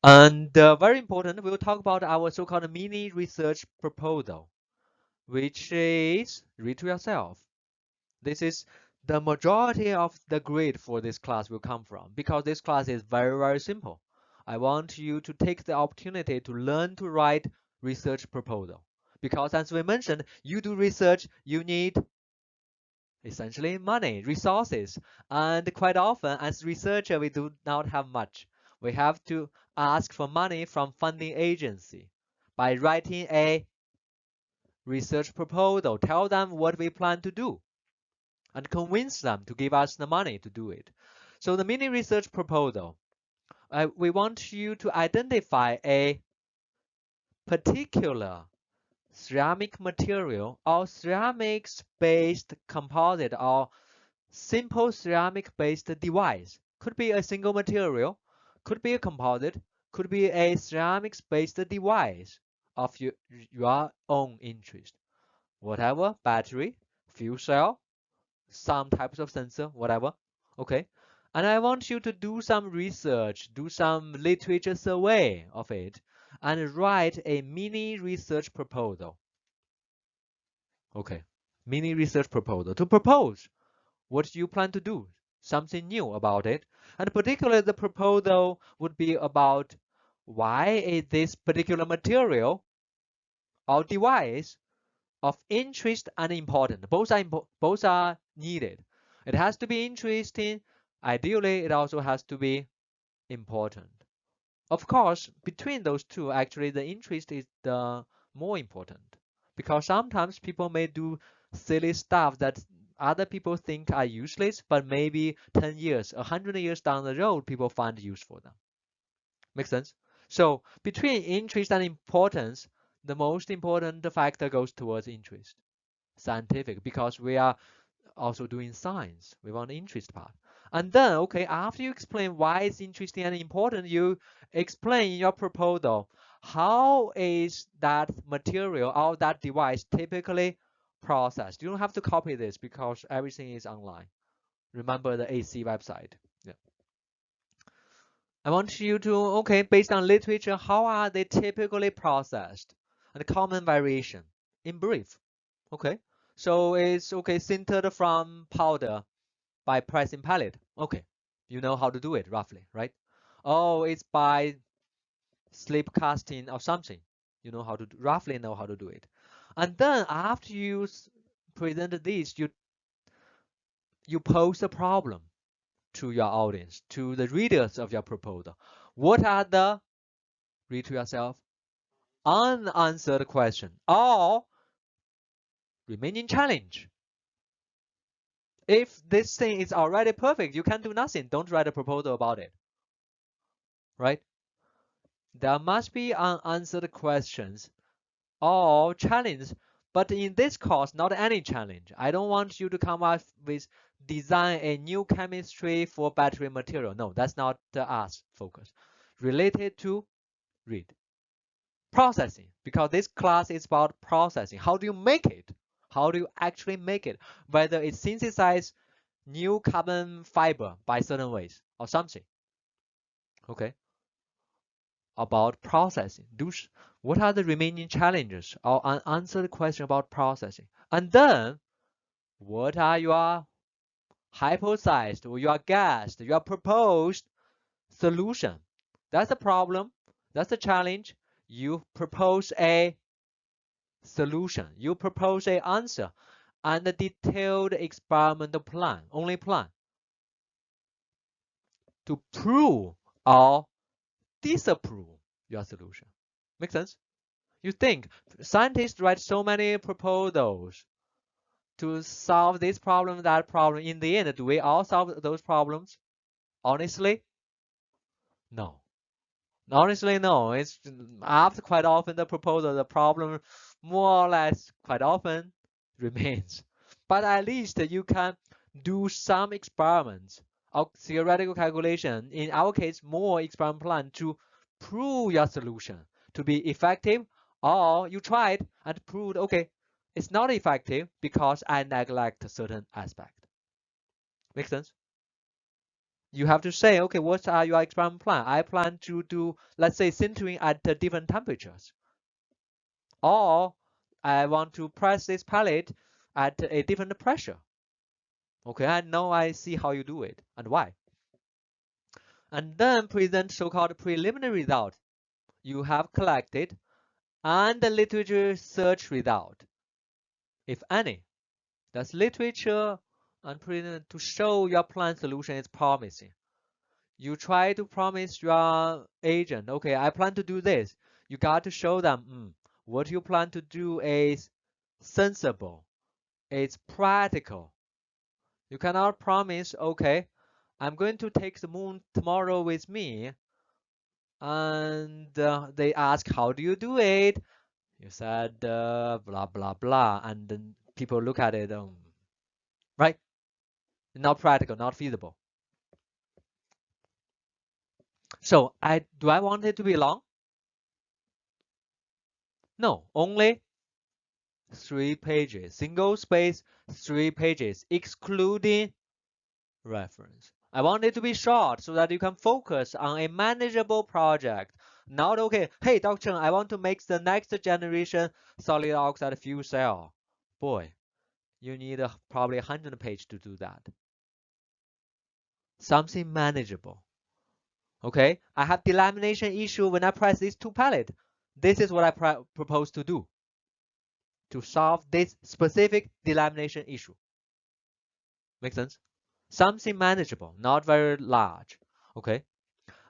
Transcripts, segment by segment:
And very important, we'll talk about our so-called mini research proposal, which is read to yourself. This is the majority of the grade for this class will come from, because this class is very, very simple. I want you to take the opportunity to learn to write research proposal. Because as we mentioned, you do research, you need essentially money, resources. And quite often as researcher, we do not have much. We have to ask for money from funding agency by writing a research proposal, tell them what we plan to do and convince them to give us the money to do it. So the mini research proposal, we want you to identify a particular ceramic material or ceramics-based composite or simple ceramic-based device. Could be a single material, could be a composite, could be a ceramics-based device of your own interest. Whatever, battery, fuel cell, some types of sensor, whatever. Okay. And I want you to do some research, do some literature survey of it, and write a mini research proposal. Okay. Mini research proposal to propose what you plan to do, something new about it. And particularly the proposal would be about why is this particular material or device of interest and important. Both are needed. It has to be interesting. Ideally, it also has to be important. Of course, between those two, actually, the interest is the more important because sometimes people may do silly stuff that other people think are useless, but maybe 10 years, 100 years down the road, people find use for them. Make sense? So between interest and importance, the most important factor goes towards interest, scientific, because we are also doing science. We want the interest part. And then, okay, after you explain why it's interesting and important, you explain in your proposal how is that material or that device typically processed. You don't have to copy this because everything is online. Remember the AC website. Yeah. I want you to, okay, based on literature, how are they typically processed and the common variation in brief. Okay. So it's okay, sintered from powder by pressing pellet. Okay, you know how to do it roughly, right? Oh, it's by slip casting or something. You know how to roughly know how to do it. And then after you present this, you pose a problem to your audience, to the readers of your proposal. What are the, read to yourself, unanswered question or remaining challenge? If this thing is already perfect, you can do nothing. Don't write a proposal about it, right? There must be unanswered questions or challenge, but in this course, not any challenge. I don't want you to come up with design a new chemistry for battery material. No, that's not the us focus. Related to read processing, because this class is about processing. How do you make it? How do you actually make it? Whether it synthesize new carbon fiber by certain ways or something. Okay. About processing. What are the remaining challenges or unanswered question about processing? And then, what are your hypothesized or your guessed, your proposed solution? That's a problem. That's a challenge. You propose a solution. You propose a answer and a detailed experimental plan, only plan to prove or disapprove your solution. Make sense? You think scientists write so many proposals to solve this problem, that problem. In the end, do we all solve those problems? Honestly, no. Honestly, no. It's after quite often the proposal, the problem more or less quite often remains. But at least you can do some experiments or theoretical calculation. In our case, more experiment plan to prove your solution to be effective, or you tried and proved, okay, it's not effective because I neglect a certain aspect. Make sense? You have to say, okay, what are your experiment plan? I plan to do, let's say, sintering at different temperatures. Or I want to press this pellet at a different pressure. Okay, and now I see how you do it and why. And then present so-called preliminary result you have collected and the literature search result, if any. That's literature and present to show your plan solution is promising. You try to promise your agent, okay, I plan to do this. You got to show them what you plan to do is sensible, it's practical. You cannot promise, okay, I'm going to take the moon tomorrow with me, and they ask, how do you do it? You said blah blah blah, and then people look at it, right? Not practical, not feasible. So I want it to be long? No, only 3 pages, single space, 3 pages, excluding reference. I want it to be short so that you can focus on a manageable project. Not okay, hey, Dr. Chen, I want to make the next generation solid oxide fuel cell. Boy, you need probably 100 pages to do that. Something manageable. Okay, I have delamination issue when I press these two pellets. This is what I propose to do to solve this specific delamination issue. Make sense? Something manageable, not very large. Okay,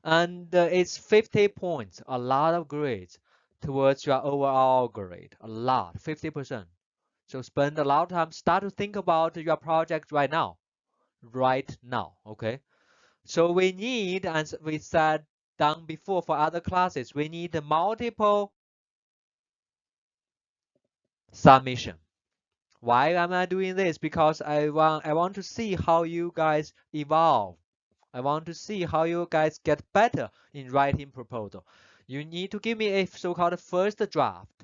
and it's 50 points, a lot of grades towards your overall grade, a lot, 50%. So spend a lot of time, start to think about your project right now, okay? So we need, as we said done before for other classes, we need multiple submission. Why am I doing this? Because I want to see how you guys evolve. I want to see how you guys get better in writing proposal. You need to give me a so-called first draft.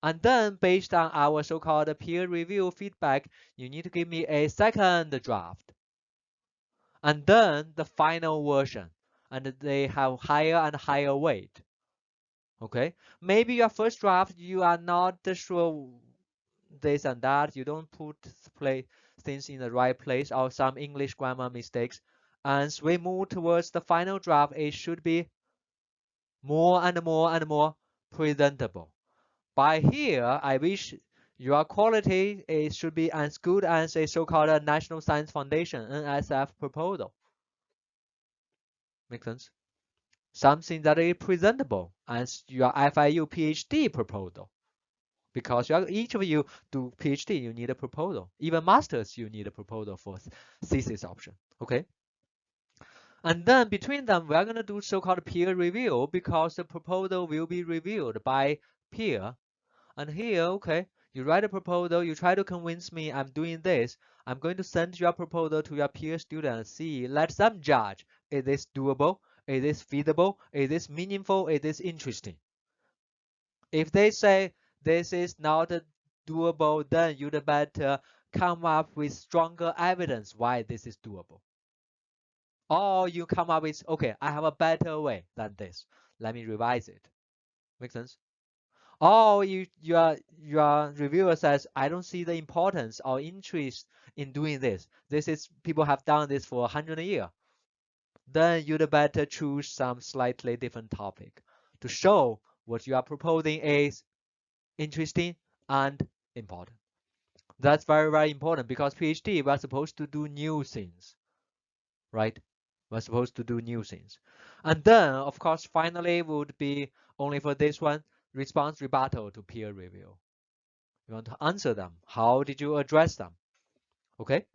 And then based on our so-called peer review feedback, you need to give me a second draft. And then the final version. And they have higher and higher weight. Okay? Maybe your first draft, you are not sure this and that. You don't put things in the right place or some English grammar mistakes. As we move towards the final draft, it should be more and more and more presentable. By here, I wish your quality should be as good as a so-called National Science Foundation NSF proposal. Make sense? Something that is presentable as your FIU PhD proposal. Because each of you do PhD, you need a proposal. Even masters, you need a proposal for thesis option. Okay. And then between them, we're going to do so-called peer review because the proposal will be reviewed by peer. And here, okay, you write a proposal, you try to convince me I'm doing this. I'm going to send your proposal to your peer students, see, let them judge. Is this doable? Is this feasible? Is this meaningful? Is this interesting? If they say this is not doable, then you'd better come up with stronger evidence why this is doable. Or you come up with, okay, I have a better way than this. Let me revise it. Make sense? Or your reviewer says, I don't see the importance or interest in doing this. This is people have done this for 100 years. Then you'd better choose some slightly different topic to show what you are proposing is interesting and important. That's very, very important because PhD, we're supposed to do new things, right? We're supposed to do new things. And then, of course, finally would be only for this one, response rebuttal to peer review. You want to answer them. How did you address them? Okay.